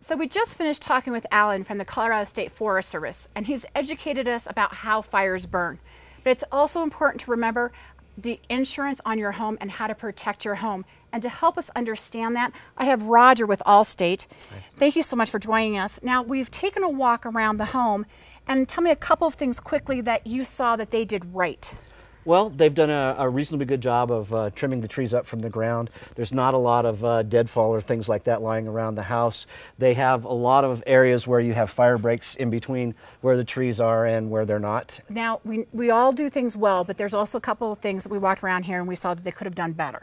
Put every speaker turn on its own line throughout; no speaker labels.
So we just finished talking with Alan from the Colorado State Forest Service, and he's educated us about how fires burn. But it's also important to remember the insurance on your home and how to protect your home. And to help us understand that, I have Roger with Allstate. Thank you so much for joining us. Now, we've taken a walk around the home, and tell me a couple of things quickly that you saw that they did right.
Well, they've done a reasonably good job of trimming the trees up from the ground. There's not a lot of deadfall or things like that lying around the house. They have a lot of areas where you have fire breaks in between where the trees are and where they're not.
Now, we all do things well, but there's also a couple of things that we walked around here and we saw that they could have done better.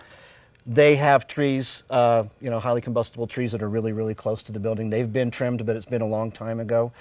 They have trees, highly combustible trees that are really, really close to the building. They've been trimmed, but it's been a long time ago.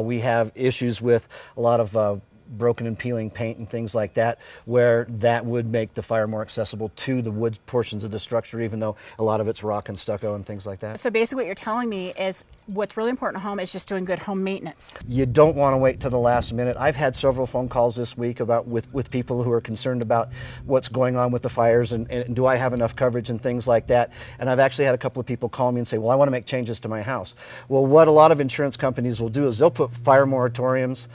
We have issues with a lot of broken and peeling paint and things like that, where that would make the fire more accessible to the wood portions of the structure, even though a lot of it's rock and stucco and things like that.
So basically what you're telling me is what's really important at home is just doing good home maintenance.
You don't want to wait till the last minute. I've had several phone calls this week about with people who are concerned about what's going on with the fires and do I have enough coverage and things like that. And I've actually had a couple of people call me and say, well, I want to make changes to my house. Well, what a lot of insurance companies will do is they'll put fire moratoriums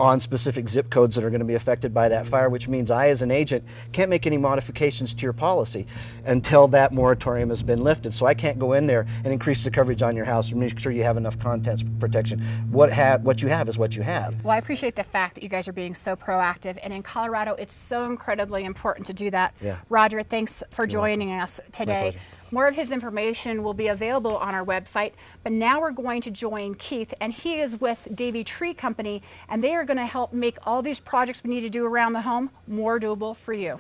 on specific zip codes that are going to be affected by that fire, which means I, as an agent, can't make any modifications to your policy until that moratorium has been lifted. So I can't go in there and increase the coverage on your house and make sure you have enough contents protection. What you have is what you have.
Well, I appreciate the fact that you guys are being so proactive, and in Colorado, it's so incredibly important to do that.
Yeah.
Roger, thanks for joining us today.
My pleasure.
More of his information will be available on our website, but now we're going to join Keith, and he is with Davey Tree Company, and they are going to help make all these projects we need to do around the home more doable for you.